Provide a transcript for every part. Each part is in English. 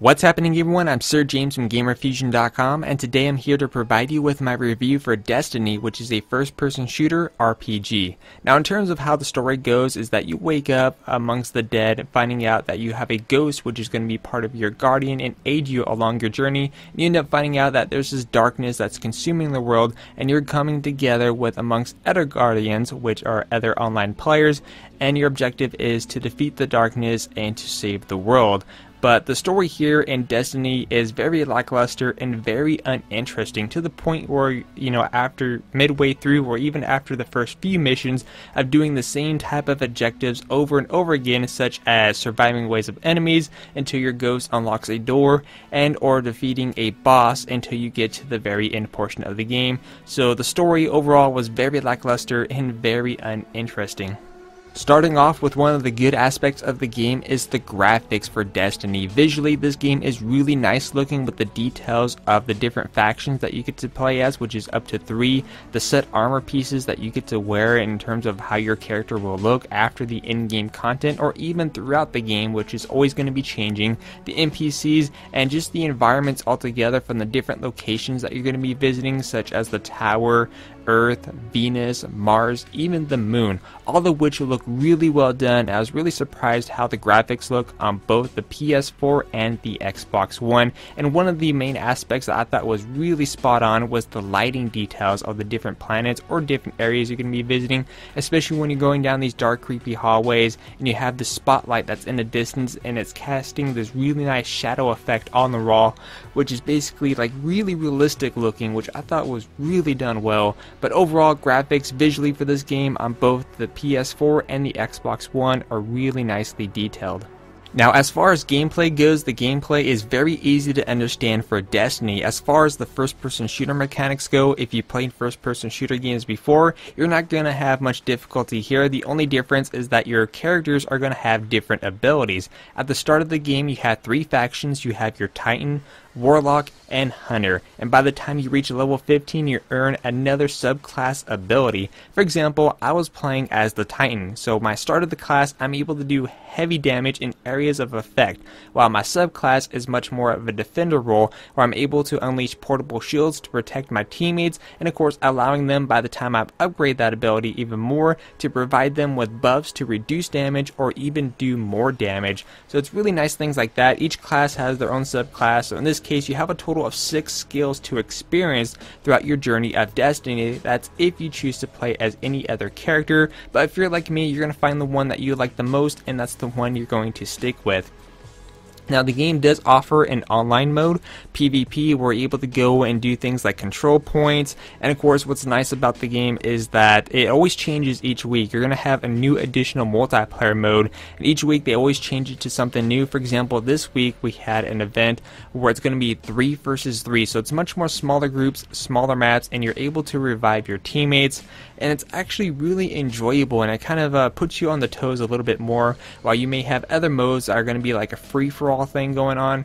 What's happening, everyone? I'm Sir James from Gamerfuzion.com, and today I'm here to provide you with my review for Destiny, which is a first-person shooter RPG. Now, in terms of how the story goes, is that you wake up amongst the dead, finding out that you have a ghost which is going to be part of your guardian and aid you along your journey, and you end up finding out that there's this darkness that's consuming the world, and you're coming together with amongst other guardians, which are other online players, and your objective is to defeat the darkness and to save the world. But the story here in Destiny is very lackluster and very uninteresting, to the point where, after midway through or even after the first few missions of doing the same type of objectives over and over again, such as surviving waves of enemies until your ghost unlocks a door, and or defeating a boss until you get to the very end portion of the game. So the story overall was very lackluster and very uninteresting. Starting off with one of the good aspects of the game is the graphics for Destiny. Visually, this game is really nice looking with the details of the different factions that you get to play as, which is up to 3, the set armor pieces that you get to wear in terms of how your character will look after the in-game content, or even throughout the game, which is always going to be changing, the NPCs, and just the environments altogether from the different locations that you're going to be visiting, such as the tower, Earth, Venus, Mars, even the moon, all of which look really well done. I was really surprised how the graphics look on both the PS4 and the Xbox One, and one of the main aspects that I thought was really spot on was the lighting details of the different planets or different areas you're going to be visiting, especially when you're going down these dark, creepy hallways and you have the spotlight that's in the distance and it's casting this really nice shadow effect on the wall, which is basically like really realistic looking, which I thought was really done well. But overall, graphics visually for this game on both the PS4 and the Xbox One are really nicely detailed. Now, as far as gameplay goes, the gameplay is very easy to understand for Destiny. As far as the first-person shooter mechanics go, if you played first-person shooter games before, you're not going to have much difficulty here. The only difference is that your characters are going to have different abilities. At the start of the game, you have 3 factions. You have your Titan, Warlock, and Hunter, and by the time you reach level 15 you earn another subclass ability. For example, I was playing as the Titan, so my start of the class I'm able to do heavy damage in areas of effect, while my subclass is much more of a defender role where I'm able to unleash portable shields to protect my teammates, and of course allowing them, by the time I upgrade that ability even more, to provide them with buffs to reduce damage or even do more damage. So it's really nice things like that. Each class has their own subclass, so in this case you have a total of 6 skills to experience throughout your journey of Destiny. That's if you choose to play as any other character, but if you're like me, you're going to find the one that you like the most, and that's the one you're going to stick with. Now, the game does offer an online mode, PvP, where you're able to go and do things like control points, and of course what's nice about the game is that it always changes each week. You're going to have a new additional multiplayer mode, and each week they always change it to something new. For example, this week we had an event where it's going to be 3 versus 3, so it's much more smaller groups, smaller maps, and you're able to revive your teammates, and it's actually really enjoyable, and it kind of puts you on the toes a little bit more, while you may have other modes that are going to be like a free-for-all thing going on.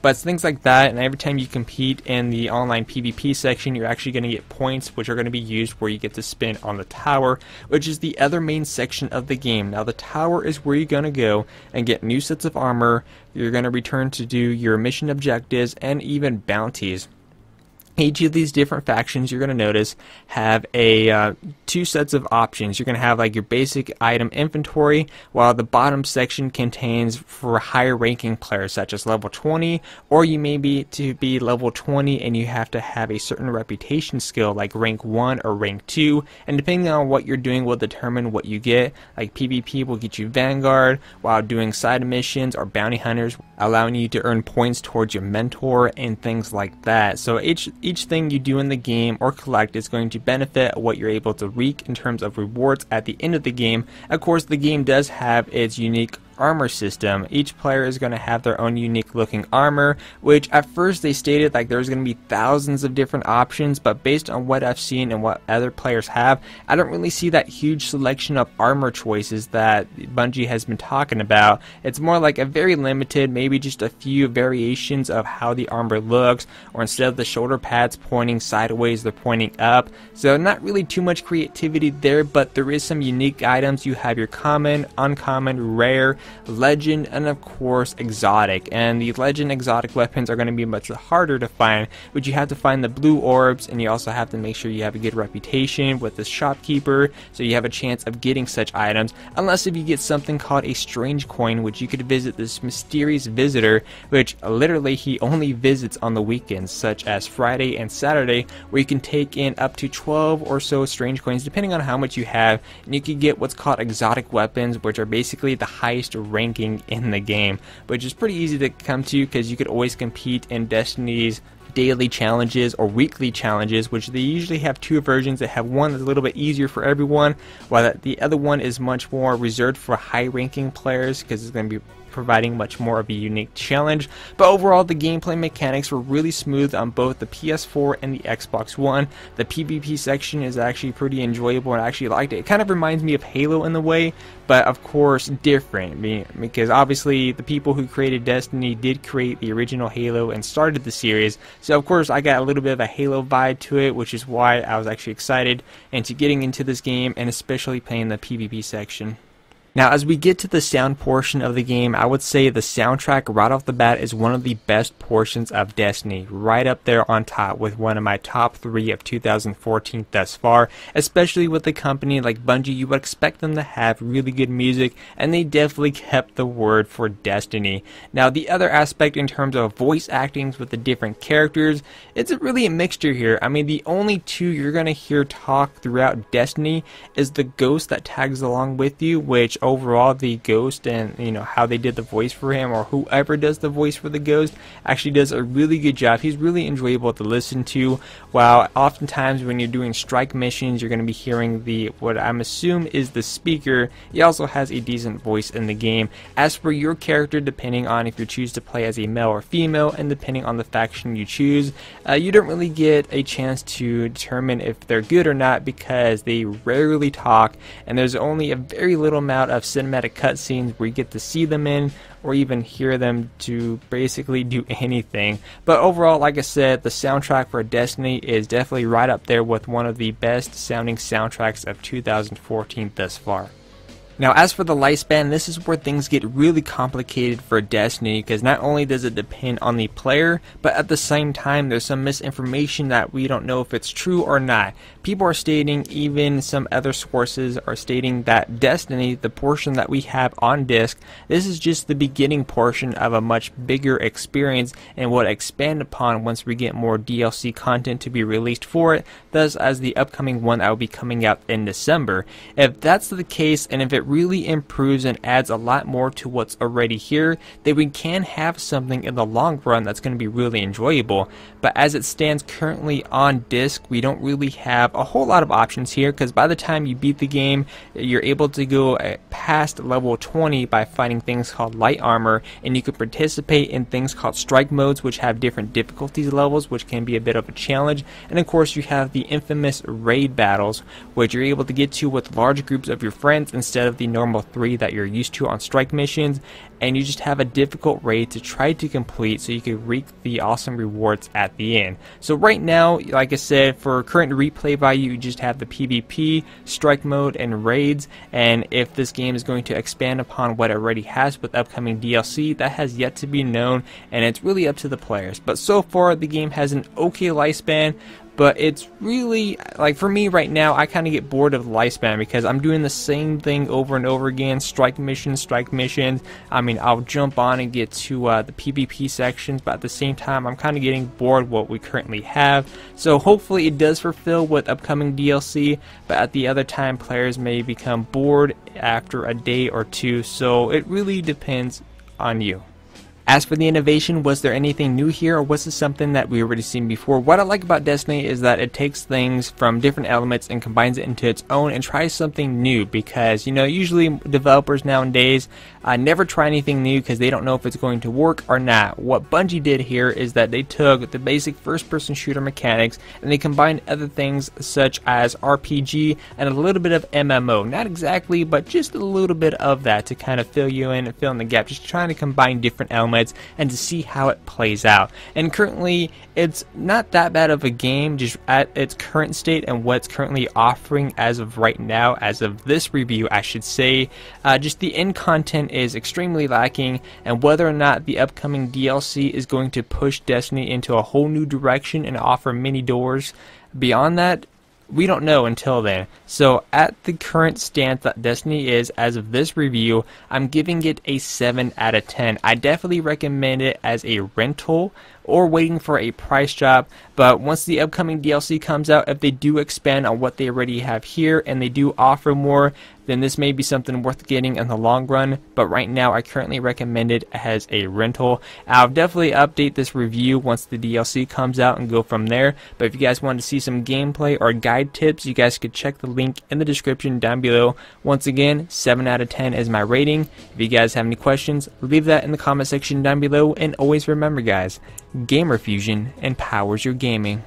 But it's things like that, and every time you compete in the online PvP section, you're actually going to get points, which are going to be used where you get to spin on the tower, which is the other main section of the game. Now, the tower is where you're going to go and get new sets of armor. You're going to return to do your mission objectives and even bounties. Each of these different factions, you're going to notice, have a 2 sets of options. You're going to have like your basic item inventory, while the bottom section contains for higher ranking players such as level 20, or you may be to be level 20 and you have to have a certain reputation skill like rank 1 or rank 2, and depending on what you're doing will determine what you get. Like PvP will get you Vanguard, while doing side missions or bounty hunters, allowing you to earn points towards your mentor and things like that. So each thing you do in the game or collect is going to benefit what you're able to reap in terms of rewards at the end of the game. Of course, the game does have its unique armor system. Each player is going to have their own unique looking armor, which at first they stated like there's going to be thousands of different options, but based on what I've seen and what other players have, I don't really see that huge selection of armor choices that Bungie has been talking about. It's more like a very limited, maybe just a few variations of how the armor looks, or instead of the shoulder pads pointing sideways, they're pointing up. So not really too much creativity there, but there is some unique items. You have your common, uncommon, rare, legend, and of course exotic. And the legend exotic weapons are going to be much harder to find, but you have to find the blue orbs, and you also have to make sure you have a good reputation with the shopkeeper so you have a chance of getting such items, unless if you get something called a strange coin, which you could visit this mysterious visitor, which literally he only visits on the weekends, such as Friday and Saturday, where you can take in up to 12 or so strange coins depending on how much you have, and you can get what's called exotic weapons, which are basically the highest ranking in the game, which is pretty easy to come to because you could always compete in Destiny's daily challenges or weekly challenges, which they usually have two versions. They have one that's a little bit easier for everyone, while the other one is much more reserved for high ranking players because it's going to be providing much more of a unique challenge. But overall, the gameplay mechanics were really smooth on both the PS4 and the Xbox One. The PvP section is actually pretty enjoyable, and I actually liked it. It kind of reminds me of Halo in the way, but of course different, because obviously the people who created Destiny did create the original Halo and started the series, so of course I got a little bit of a Halo vibe to it, which is why I was actually excited into getting into this game and especially playing the PvP section. Now, as we get to the sound portion of the game, I would say the soundtrack right off the bat is one of the best portions of Destiny, right up there on top with one of my top 3 of 2014 thus far. Especially with a company like Bungie, you would expect them to have really good music, and they definitely kept the word for Destiny. Now, the other aspect in terms of voice actings with the different characters, it's really a mixture here. I mean, the only two you're going to hear talk throughout Destiny is the ghost that tags along with you, which overall the ghost and how they did the voice for him, or whoever does the voice for the ghost, actually does a really good job. He's really enjoyable to listen to, while oftentimes when you're doing strike missions you're going to be hearing what I'm assuming is the speaker. He also has a decent voice in the game. As for your character, depending on if you choose to play as a male or female, and depending on the faction you choose, you don't really get a chance to determine if they're good or not, because they rarely talk, and there's only a very little amount of cinematic cutscenes where you get to see them in or even hear them to basically do anything. But overall, like I said, the soundtrack for Destiny is definitely right up there with one of the best sounding soundtracks of 2014 thus far. Now, as for the lifespan, this is where things get really complicated for Destiny, because not only does it depend on the player, but at the same time there's some misinformation that we don't know if it's true or not. People are stating, even some other sources are stating, that Destiny, the portion that we have on disc, this is just the beginning portion of a much bigger experience and will expand upon once we get more DLC content to be released for it, thus as the upcoming one that will be coming out in December. If that's the case, and if it really improves and adds a lot more to what's already here, then we can have something in the long run that's going to be really enjoyable. But as it stands currently on disc, we don't really have a whole lot of options here, because by the time you beat the game, you're able to go past level 20 by finding things called light armor, and you can participate in things called strike modes, which have different difficulties levels, which can be a bit of a challenge. And of course you have the infamous raid battles, which you're able to get to with large groups of your friends instead of the normal 3 that you're used to on strike missions, and you just have a difficult raid to try to complete so you can reap the awesome rewards at the end. So right now, like I said, for current replay value, you just have the PvP, strike mode, and raids, and if this game is going to expand upon what it already has with upcoming DLC, that has yet to be known, and it's really up to the players. But so far, the game has an okay lifespan, but it's really, like, for me right now, I kind of get bored of the lifespan because I'm doing the same thing over and over again, strike missions. I mean, I'll jump on and get to the PvP sections, but at the same time, I'm kind of getting bored of what we currently have. So hopefully it does fulfill with upcoming DLC, but at the other time, players may become bored after a day or two, so it really depends on you. As for the innovation, was there anything new here, or was this something that we already seen before? What I like about Destiny is that it takes things from different elements and combines it into its own and tries something new, because usually developers nowadays never try anything new because they don't know if it's going to work or not. What Bungie did here is that they took the basic first-person shooter mechanics and they combined other things such as RPG and a little bit of MMO. Not exactly, but just a little bit of that to kind of fill you in and fill in the gap, just trying to combine different elements moments and to see how it plays out. And currently it's not that bad of a game just at its current state and what's currently offering as of right now, as of this review I should say. Just the end content is extremely lacking, and whether or not the upcoming DLC is going to push Destiny into a whole new direction and offer many doors beyond that, we don't know until then. So at the current stance that Destiny is as of this review, I'm giving it a 7 out of 10. I definitely recommend it as a rental or waiting for a price drop, but once the upcoming DLC comes out, if they do expand on what they already have here and they do offer more, then this may be something worth getting in the long run. But right now I currently recommend it as a rental. I'll definitely update this review once the DLC comes out and go from there. But if you guys want to see some gameplay or guide tips, you guys could check the link in the description down below. Once again, 7 out of 10 is my rating. If you guys have any questions, leave that in the comment section down below, and always remember guys, Gamerfuzion empowers your gaming.